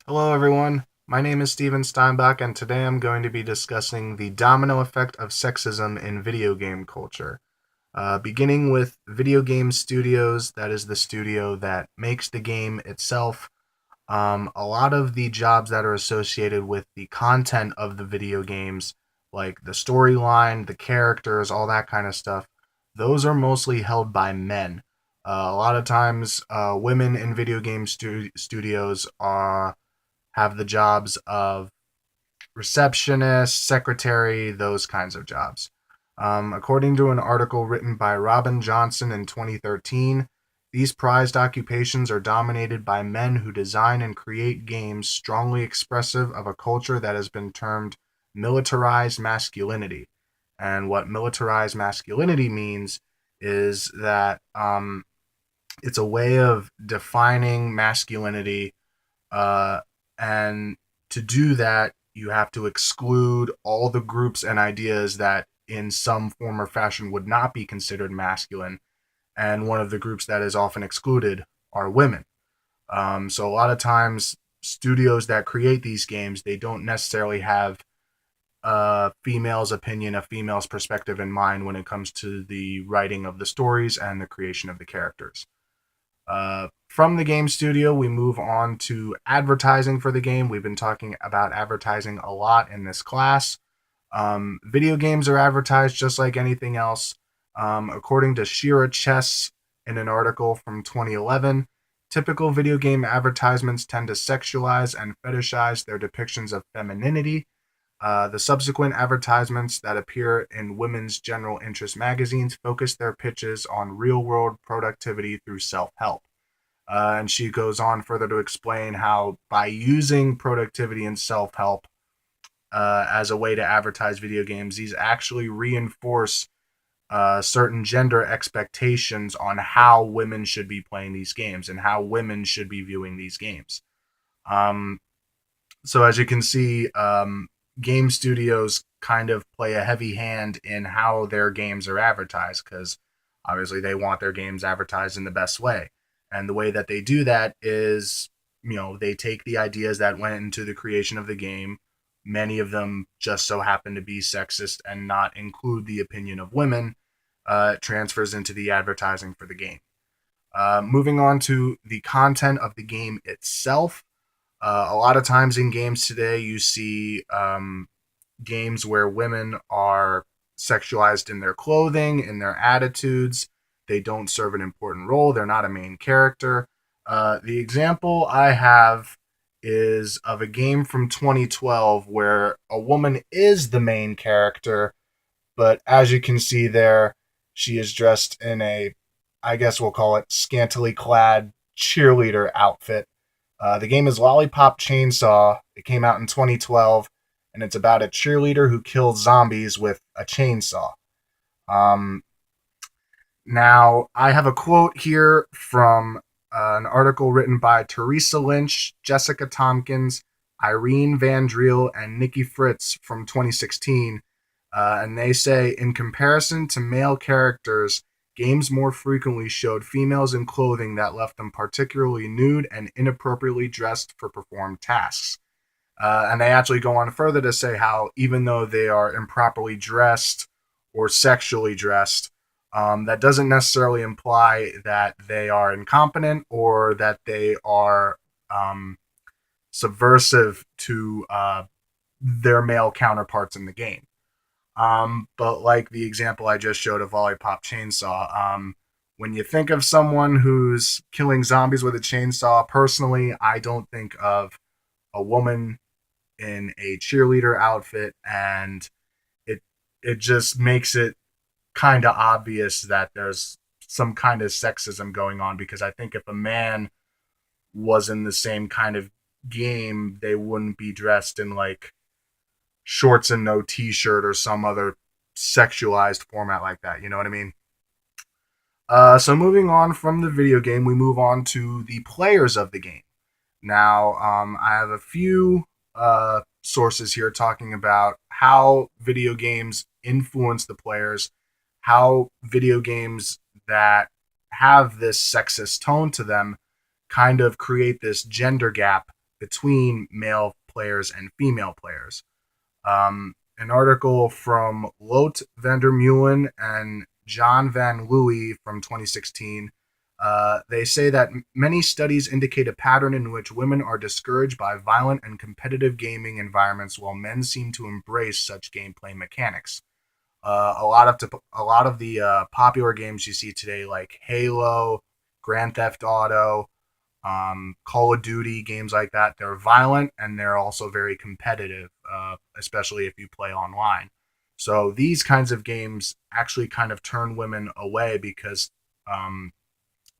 Hello, everyone. My name is Steven Steinbach, and today I'm going to be discussing the domino effect of sexism in video game culture. Beginning with video game studios, that is the studio that makes the game itself. A lot of the jobs that are associated with the content of the video games, like the storyline, the characters, all that kind of stuff, those are mostly held by men. A lot of times, women in video game studios have the jobs of receptionist, secretary, those kinds of jobs. According to an article written by Robin Johnson in 2013, these prized occupations are dominated by men who design and create games strongly expressive of a culture that has been termed militarized masculinity. And what militarized masculinity means is that it's a way of defining masculinity, uh, and to do that, you have to exclude all the groups and ideas that, in some form or fashion, would not be considered masculine. And one of the groups that is often excluded are women. So a lot of times, studios that create these games, they don't necessarily have a female's opinion, a female's perspective in mind when it comes to the writing of the stories and the creation of the characters. From the game studio, we move on to advertising for the game. We've been talking about advertising a lot in this class. Video games are advertised just like anything else. According to Shira Chess in an article from 2011, typical video game advertisements tend to sexualize and fetishize their depictions of femininity. The subsequent advertisements that appear in women's general interest magazines focus their pitches on real world productivity through self help. And she goes on further to explain how by using productivity and self help as a way to advertise video games, these actually reinforce certain gender expectations on how women should be playing these games and how women should be viewing these games. Um, so, as you can see, game studios kind of play a heavy hand in how their games are advertised because obviously they want their games advertised in the best way. And the way that they do that is, they take the ideas that went into the creation of the game. Many of them just so happen to be sexist and not include the opinion of women. It transfers into the advertising for the game. Moving on to the content of the game itself. A lot of times in games today, you see games where women are sexualized in their clothing, in their attitudes. They don't serve an important role. They're not a main character. The example I have is of a game from 2012 where a woman is the main character, but as you can see there, she is dressed in a, I guess we'll call it, scantily clad cheerleader outfit. The game is Lollipop Chainsaw. It came out in 2012, and it's about a cheerleader who kills zombies with a chainsaw. Um, Now, I have a quote here from an article written by Teresa Lynch, Jessica Tompkins, Irene Van Driel, and Nikki Fritz from 2016. And they say, in comparison to male characters, games more frequently showed females in clothing that left them particularly nude and inappropriately dressed for performed tasks. And they actually go on further to say how, even though they are improperly dressed or sexually dressed, that doesn't necessarily imply that they are incompetent or that they are subversive to their male counterparts in the game. But like the example I just showed of Lollipop Chainsaw, when you think of someone who's killing zombies with a chainsaw, personally, I don't think of a woman in a cheerleader outfit, and it it just makes it kind of obvious that there's some kind of sexism going on, because I think if a man was in the same kind of game, they wouldn't be dressed in like shorts and no t-shirt or some other sexualized format like that. You know what I mean? So moving on from the video game, we move on to the players of the game. Now, I have a few sources here talking about how video games influence the players, how video games that have this sexist tone to them kind of create this gender gap between male players and female players. An article from Lot van der Meulen and John Van Louis from 2016. They say that many studies indicate a pattern in which women are discouraged by violent and competitive gaming environments, while men seem to embrace such gameplay mechanics. A lot of the popular games you see today, like Halo, Grand Theft Auto, Call of Duty, games like that, they're violent and they're also very competitive, especially if you play online. So these kinds of games actually kind of turn women away because um,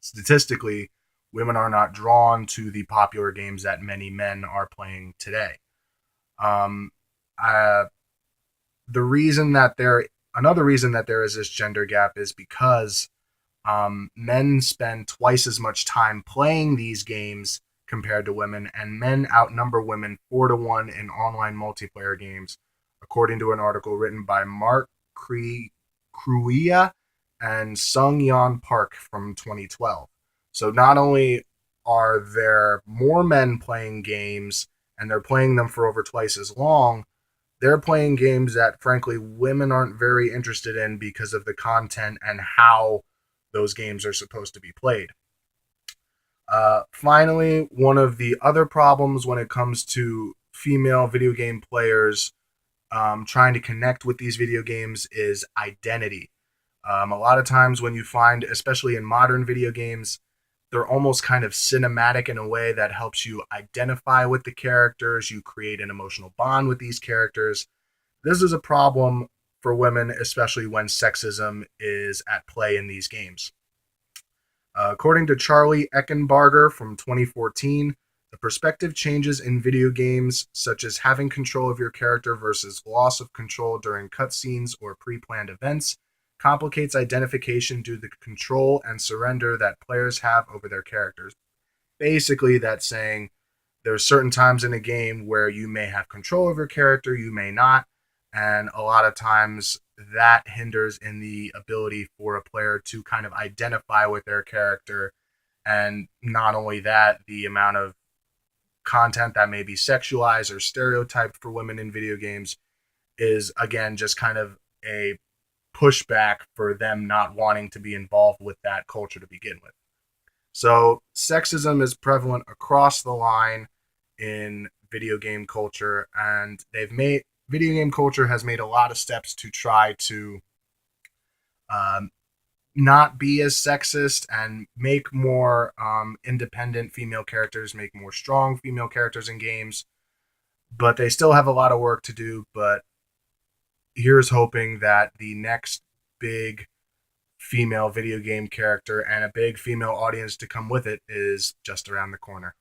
statistically, women are not drawn to the popular games that many men are playing today. Um, uh, the reason that there, Another reason that there is this gender gap is because men spend twice as much time playing these games compared to women, and men outnumber women 4-1 in online multiplayer games, according to an article written by Mark Cruia and Sung Yeon Park from 2012. So not only are there more men playing games and they're playing them for over twice as long, they're playing games that frankly women aren't very interested in because of the content and how those games are supposed to be played. Finally, one of the other problems when it comes to female video game players trying to connect with these video games is identity. A lot of times when you find, especially in modern video games, they're almost kind of cinematic in a way that helps you identify with the characters. You create an emotional bond with these characters. This is a problem for women, especially when sexism is at play in these games. According to Charlie Eckenbarger from 2014, the perspective changes in video games, such as having control of your character versus loss of control during cutscenes or pre-planned events, complicates identification due to the control and surrender that players have over their characters. Basically, that's saying there's certain times in a game where you may have control of your character, you may not, and a lot of times that hinders in the ability for a player to kind of identify with their character. And not only that, the amount of content that may be sexualized or stereotyped for women in video games is, again, just kind of a pushback for them not wanting to be involved with that culture to begin with. So sexism is prevalent across the line in video game culture, and video game culture has made a lot of steps to try to um, not be as sexist and make more independent female characters, make more strong female characters in games. But they still have a lot of work to do. But here's hoping that the next big female video game character and a big female audience to come with it is just around the corner.